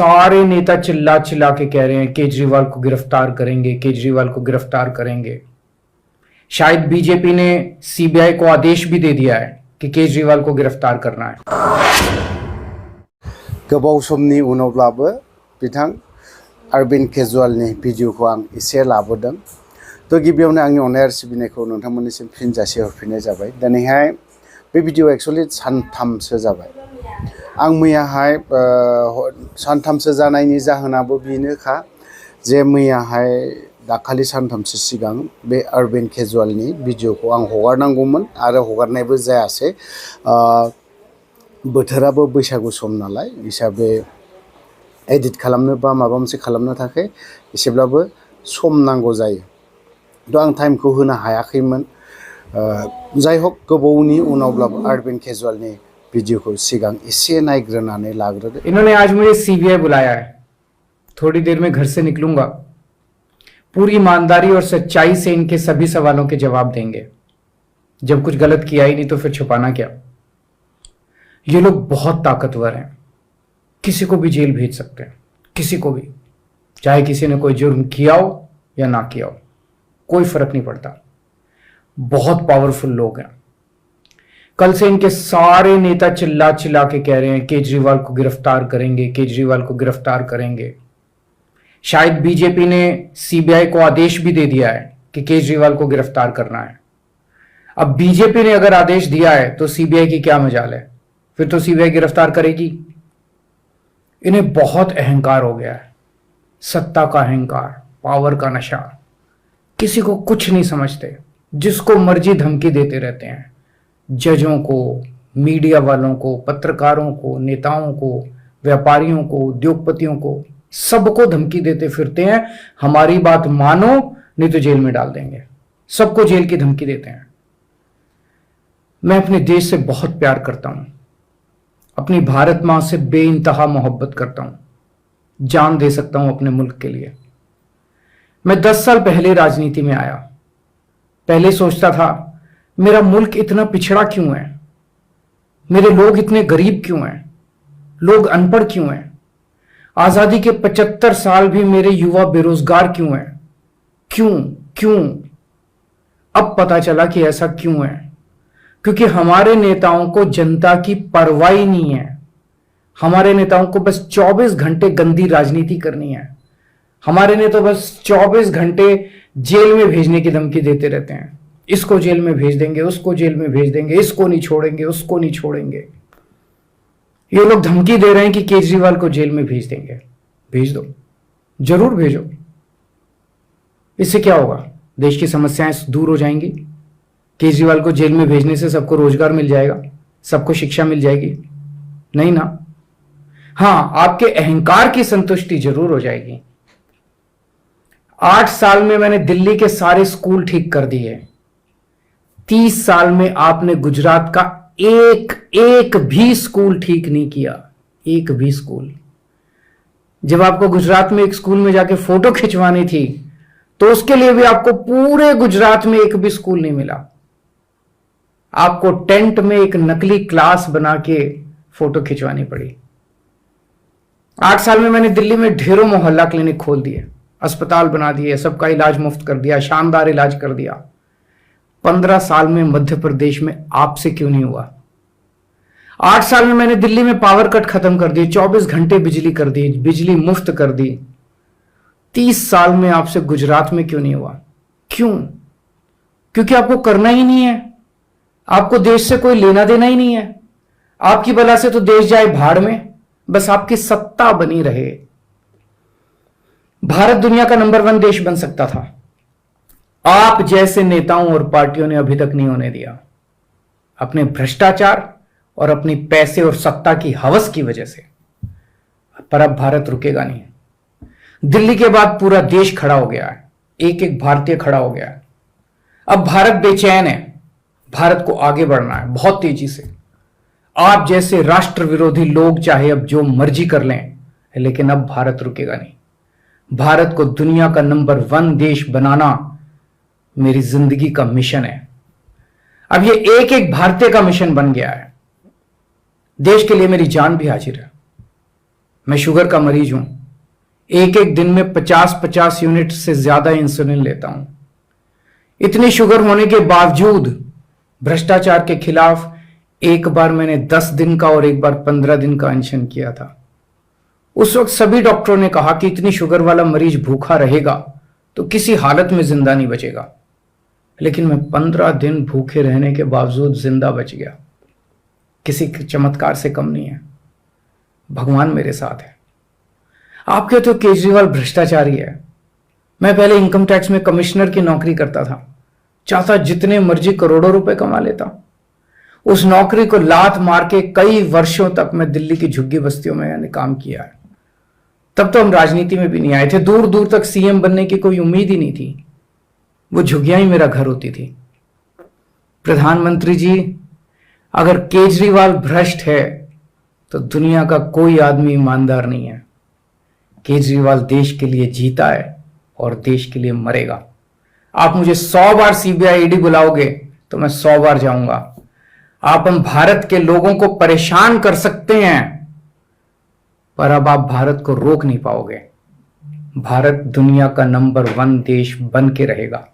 सारे नेता चिल्ला चिल्ला के कह रहे हैं केजरीवाल को गिरफ्तार करेंगे, केजरीवाल को गिरफ्तार करेंगे। शायद बीजेपी ने सीबीआई को आदेश भी दे दिया है कि केजरीवाल को गिरफ्तार करना है। गोबाव समनि उनावब्लाबो बिथां अरविंद केजरीवालनि भिडिअखौ आं एसे लाबोदों। तो गिबियावनो आंनि अननाय आरो सिबिनायखौ नोंथांमोननिसिम फिन जासिहरफिननाय जाबाय। दिनैहाय बे भिडिअ एक्चुअलि सानथामसो जाबाय। आं मैयाहाय सानथामसो जानायनि जाहोनाबो बेनोखा जे मैयाहाय दाखालि सानथामसो सिगां बे अरविंद केजरीवालनि भिडिअखौ आं हगारनांगौमोन आरो हगारनायबो जायासै। बोथोराबो बैसागु सम नालाय हिसाबै एडिट खालामनो बा माबा मोनसे खालामनो थाखाय एसेब्लाबो सम नांगौ जायो। तो आं टाइमखौ होनो हायाखैमोन। जाय हक गोबावनि उनावब्लाबो अरविंद केजरीवालनि वीडियो सिगां इसे नायग्रोनानै लाग्रोदो। इन्होंने आज मुझे सीबीआई बुलाया है, थोड़ी देर में घर से निकलूंगा। पूरी ईमानदारी और सच्चाई से इनके सभी सवालों के जवाब देंगे। जब कुछ गलत किया ही नहीं तो फिर छुपाना क्या। ये लोग बहुत ताकतवर हैं, किसी को भी जेल भेज सकते हैं, किसी को भी, चाहे किसी ने कोई जुर्म किया हो या ना किया हो, कोई फर्क नहीं पड़ता। बहुत पावरफुल लोग हैं। कल से इनके सारे नेता चिल्ला चिल्ला के कह रहे हैं केजरीवाल को गिरफ्तार करेंगे, केजरीवाल को गिरफ्तार करेंगे। शायद बीजेपी ने सीबीआई को आदेश भी दे दिया है कि केजरीवाल को गिरफ्तार करना है। अब बीजेपी ने अगर आदेश दिया है तो सीबीआई की क्या मजाल है, फिर तो सीबीआई गिरफ्तार करेगी। इन्हें बहुत अहंकार हो गया है, सत्ता का अहंकार, पावर का नशा। किसी को कुछ नहीं समझते, जिसको मर्जी धमकी देते रहते हैं। जजों को, मीडिया वालों को, पत्रकारों को, नेताओं को, व्यापारियों को, उद्योगपतियों को, सबको धमकी देते फिरते हैं। हमारी बात मानो नहीं तो जेल में डाल देंगे। सबको जेल की धमकी देते हैं। मैं अपने देश से बहुत प्यार करता हूं, अपनी भारत मां से बेइंतहा मोहब्बत करता हूं, जान दे सकता हूं अपने मुल्क के लिए। मैं 10 साल पहले राजनीति में आया। पहले सोचता था मेरा मुल्क इतना पिछड़ा क्यों है, मेरे लोग इतने गरीब क्यों हैं, लोग अनपढ़ क्यों हैं, आजादी के 75 साल भी मेरे युवा बेरोजगार क्यों हैं, क्यों। अब पता चला कि ऐसा क्यों है, क्योंकि हमारे नेताओं को जनता की परवाह ही नहीं है। हमारे नेताओं को बस 24 घंटे गंदी राजनीति करनी है। हमारे नेता बस 24 घंटे जेल में भेजने की धमकी देते रहते हैं। इसको जेल में भेज देंगे, उसको जेल में भेज देंगे, इसको नहीं छोड़ेंगे, उसको नहीं छोड़ेंगे। ये लोग धमकी दे रहे हैं कि केजरीवाल को जेल में भेज देंगे। भेज दो, जरूर भेजो। इससे क्या होगा, देश की समस्याएं दूर हो जाएंगी। केजरीवाल को जेल में भेजने से सबको रोजगार मिल जाएगा, सबको शिक्षा मिल जाएगी? नहीं ना। हां, आपके अहंकार की संतुष्टि जरूर हो जाएगी। 8 साल में मैंने दिल्ली के सारे स्कूल ठीक कर दिए। 30 साल में आपने गुजरात का एक भी स्कूल ठीक नहीं किया, एक भी स्कूल। जब आपको गुजरात में एक स्कूल में जाके फोटो खिंचवानी थी तो उसके लिए भी आपको पूरे गुजरात में एक भी स्कूल नहीं मिला। आपको टेंट में एक नकली क्लास बना के फोटो खिंचवानी पड़ी। 8 साल में मैंने दिल्ली में ढेरों मोहल्ला क्लिनिक खोल दिए, अस्पताल बना दिए, सबका इलाज मुफ्त कर दिया, शानदार इलाज कर दिया। 15 साल में मध्य प्रदेश में आपसे क्यों नहीं हुआ? 8 साल में मैंने दिल्ली में पावर कट खत्म कर दिए, 24 घंटे बिजली कर दी, बिजली मुफ्त कर दी। 30 साल में आपसे गुजरात में क्यों नहीं हुआ? क्यों? क्योंकि आपको करना ही नहीं है। आपको देश से कोई लेना देना ही नहीं है। आपकी बला से तो देश जाए भाड़ में, बस आपकी सत्ता बनी रहे। भारत दुनिया का नंबर 1 देश बन सकता था। आप जैसे नेताओं और पार्टियों ने अभी तक नहीं होने दिया, अपने भ्रष्टाचार और अपनी पैसे और सत्ता की हवस की वजह से। पर अब भारत रुकेगा नहीं। दिल्ली के बाद पूरा देश खड़ा हो गया है, एक एक भारतीय खड़ा हो गया है। अब भारत बेचैन है, भारत को आगे बढ़ना है बहुत तेजी से। आप जैसे राष्ट्र विरोधी लोग चाहे अब जो मर्जी कर लें, लेकिन अब भारत रुकेगा नहीं। भारत को दुनिया का नंबर 1 देश बनाना मेरी जिंदगी का मिशन है। अब ये एक एक भारतीय का मिशन बन गया है। देश के लिए मेरी जान भी हाजिर है। मैं शुगर का मरीज हूं, एक एक दिन में 50-50 यूनिट से ज्यादा इंसुलिन लेता हूं। इतनी शुगर होने के बावजूद भ्रष्टाचार के खिलाफ एक बार मैंने 10 दिन का और एक बार 15 दिन का अनशन किया था। उस वक्त सभी डॉक्टरों ने कहा कि इतनी शुगर वाला मरीज भूखा रहेगा तो किसी हालत में जिंदा नहीं बचेगा, लेकिन मैं 15 दिन भूखे रहने के बावजूद जिंदा बच गया। किसी चमत्कार से कम नहीं है, भगवान मेरे साथ है। आप कहते हो केजरीवाल भ्रष्टाचारी है। मैं पहले इनकम टैक्स में कमिश्नर की नौकरी करता था, चाहता जितने मर्जी करोड़ों रुपए कमा लेता। उस नौकरी को लात मार के कई वर्षों तक मैं दिल्ली की झुग्गी बस्तियों में मैंने काम किया है। तब तो हम राजनीति में भी नहीं आए थे, दूर दूर तक सीएम बनने की कोई उम्मीद ही नहीं थी। वो झुग्गियां ही मेरा घर होती थी। प्रधानमंत्री जी, अगर केजरीवाल भ्रष्ट है तो दुनिया का कोई आदमी ईमानदार नहीं है। केजरीवाल देश के लिए जीता है और देश के लिए मरेगा। आप मुझे 100 बार सीबीआई ईडी बुलाओगे तो मैं 100 बार जाऊंगा। आप हम भारत के लोगों को परेशान कर सकते हैं, पर अब आप भारत को रोक नहीं पाओगे। भारत दुनिया का नंबर 1 देश बन के रहेगा।